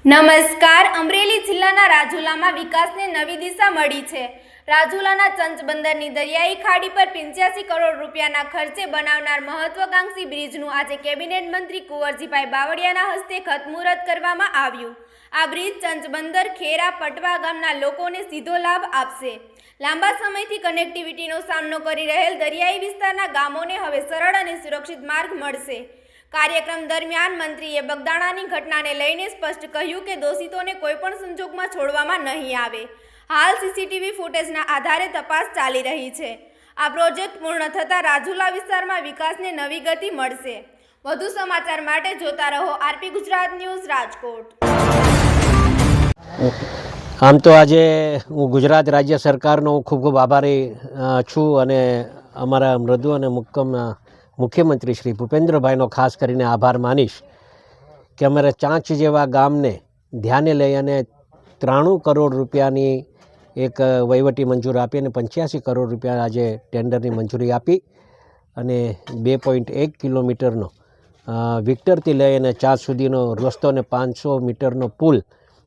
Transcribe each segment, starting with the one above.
નમસ્કાર। અમરેલી જિલ્લાના રાજુલામાં વિકાસને નવી દિશા મળી છે। રાજુલાના ચંચબંદરની દરિયાઈ ખાડી પર 85 કરોડ રૂપિયાના ખર્ચે બનાવનાર મહત્વાકાંક્ષી બ્રિજનું આજે કેબિનેટ મંત્રી કુંવરજીભાઈ બાવળિયાના હસ્તે ખાતમુહૂર્ત કરવામાં આવ્યું। આ બ્રિજ ચંચબંદર, ખેરા, પટવા ગામના લોકોને સીધો લાભ આપશે। લાંબા સમયથી કનેક્ટિવિટીનો સામનો કરી રહેલ દરિયાઈ વિસ્તારના ગામોને હવે સરળ અને સુરક્ષિત માર્ગ મળશે। કાર્યક્રમ દરમિયાન મંત્રીએ બગદાણાની ઘટનાને લઈને સ્પષ્ટ કહ્યું કે દોષિતોને કોઈપણ સંજોગમાં છોડવામાં નહીં આવે। હાલ સીસીટીવી ફૂટેજના આધારે તપાસ ચાલી રહી છે। આ પ્રોજેક્ટ પૂર્ણ થતાં રાજુલા વિસ્તારમાં વિકાસને નવી ગતિ મળશે। વધુ સમાચાર માટે જોતા રહો આરપી ગુજરાત ન્યૂઝ રાજકોટ। આમ તો આજે હું ગુજરાત રાજ્ય સરકારનો ખૂબ ખૂબ આભારી છું અને અમારા મૃદુ અને મુખ્યમંત્રી શ્રી ભૂપેન્દ્રભાઈનો ખાસ કરીને આભાર માનીશ કે અમારા ચાંચ જેવા ગામને ધ્યાને લઈ અને 93 કરોડ રૂપિયાની એક વહીવટી મંજૂર આપી અને 85 કરોડ રૂપિયા આજે ટેન્ડરની મંજૂરી આપી અને 2.1 કિલોમીટરનો વિક્ટરથી લઈ અને ચાંચ સુધીનો રસ્તો અને 500 મીટરનો પુલ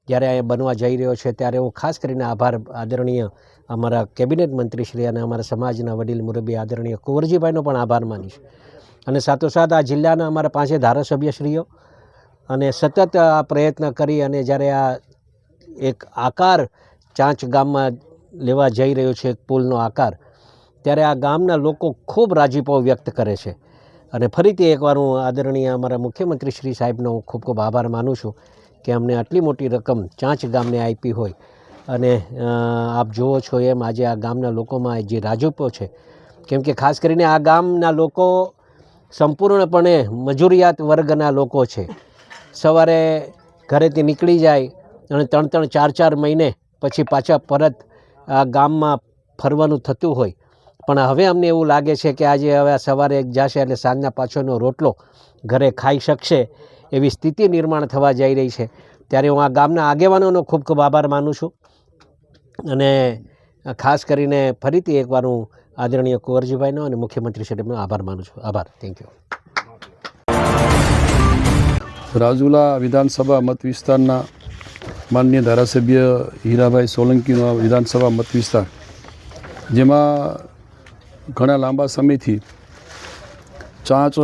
જ્યારે અહીંયા બનવા જઈ રહ્યો છે ત્યારે હું ખાસ કરીને આદરણીય અમારા કેબિનેટ મંત્રીશ્રી અને અમારા સમાજના વડીલ મુરબ્બી આદરણીય કુંવરજીભાઈનો પણ આભાર માનીશ અને સાથોસાથ આ જિલ્લાના અમારા 5 ધારાસભ્યશ્રીઓ અને સતત આ પ્રયત્ન કરી અને જ્યારે આ એક આકાર ચાંચ ગામમાં લેવા જઈ રહ્યો છે એક પુલનો આકાર ત્યારે આ ગામના લોકો ખૂબ રાજીપો વ્યક્ત કરે છે અને ફરીથી એકવાર હું આદરણીય અમારા મુખ્યમંત્રી શ્રી સાહેબનો હું ખૂબ ખૂબ આભાર માનું છું કે અમને આટલી મોટી રકમ ચાંચ ગામને આપી હોય અને આપ જુઓ છો એમ આજે આ ગામના લોકોમાં જે રાજીપો છે કેમ કે ખાસ કરીને આ ગામના લોકો સંપૂર્ણપણે મજૂરિયાત વર્ગના લોકો છે। સવારે ઘરેથી નીકળી જાય અને 3-3, 4-4 મહિને પછી પાછા પરત આ ગામમાં ફરવાનું થતું હોય પણ હવે અમને એવું લાગે છે કે આજે હવે સવારે જશે એટલે સાંજના પાછળનો રોટલો ઘરે ખાઈ શકશે એવી સ્થિતિ નિર્માણ થવા જઈ રહી છે। ત્યારે હું આ ગામના આગેવાનોનો ખૂબ ખૂબ આભાર માનું છું અને ખાસ કરીને ફરીથી એકવાર હું આદરણીય કુંવરજીભાઈનો અને મુખ્યમંત્રી સાહેબનો આભાર માનું છું। આભાર, થેન્ક યુ। રાજુલા વિધાનસભા મત વિસ્તારના માનનીય ધારાસભ્ય હીરાભાઈ સોલંકીનો વિધાનસભા મત વિસ્તાર જેમાં ઘણા લાંબા સમયથી ચાંચ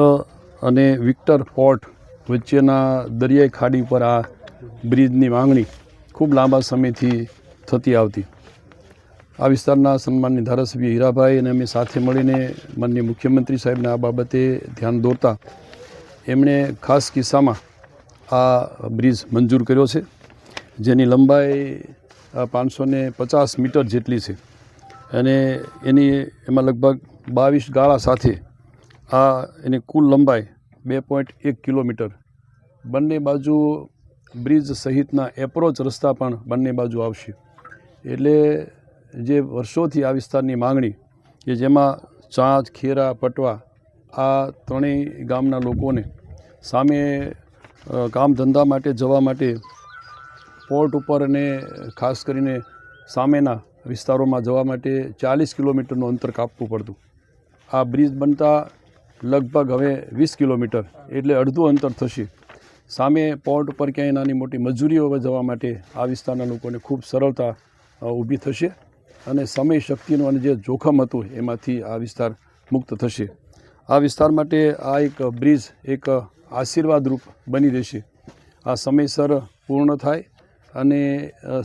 અને વિક્ટર પોર્ટ વચ્ચેના દરિયાઈ ખાડી પર આ બ્રિજની માંગણી ખૂબ લાંબા સમયથી થતી આવતી। આ વિસ્તારના સન્માનની ધારાસભ્ય હીરાભાઈ અને અમે સાથે મળીને માનનીય મુખ્યમંત્રી સાહેબને આ બાબતે ધ્યાન દોરતા એમણે ખાસ કિસ્સામાં આ બ્રિજ મંજૂર કર્યો છે જેની લંબાઈ 550 મીટર જેટલી છે અને એમાં લગભગ 22 ગાળા સાથે એની કુલ લંબાઈ 2.1 કિલોમીટર। બંને બાજુ બ્રિજ સહિતના એપ્રોચ રસ્તા પણ બંને બાજુ આવશે એટલે જે વર્ષોથી આ વિસ્તારની માંગણી કે જેમાં ચાંચ, ખેરા, પટવા આ ત્રણેય ગામના લોકોને સામે કામ ધંધા માટે જવા માટે પોર્ટ ઉપર અને ખાસ કરીને સામેના વિસ્તારોમાં જવા માટે 40 કિલોમીટરનું અંતર કાપવું પડતું। આ બ્રિજ બનતા લગભગ હવે 20 કિલોમીટર એટલે અડધું અંતર થશે। સામે પોર્ટ ઉપર ક્યાંય નાની મોટી મજૂરીઓ જવા માટે આ વિસ્તારના લોકોને ખૂબ સરળતા ઊભી થશે અને સમય શક્તિનું અને જે જોખમ હતું એમાંથી આ વિસ્તાર મુક્ત થશે। આ વિસ્તાર માટે આ એક બ્રિજ એક આશીર્વાદરૂપ બની રહેશે। આ સમયસર પૂર્ણ થાય અને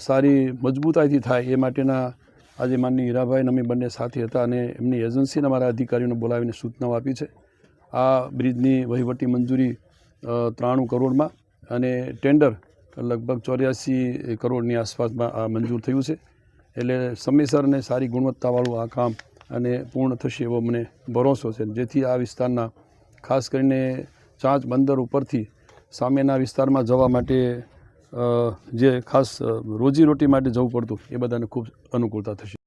સારી મજબૂતાઈથી થાય એ માટેના આજે માનનીય હીરાભાઈ અમે બંને સાથે હતા અને એમની એજન્સીના અમારા અધિકારીઓને બોલાવીને સૂચનાઓ આપી છે। આ બ્રિજની વહીવટી મંજૂરી 93 કરોડમાં અને ટેન્ડર લગભગ 84 કરોડની આસપાસમાં આ મંજૂર થયું છે એટલે સમયસર અને સારી ગુણવત્તાવાળું આ કામ અને પૂર્ણ થશે એવો મને ભરોસો છે જેથી આ વિસ્તારના ખાસ કરીને ચાંચ બંદર ઉપરથી સામેના વિસ્તારમાં જવા માટે જે ખાસ રોજીરોટી માટે જવું પડતું એ બધાને ખૂબ અનુકૂળતા થશે।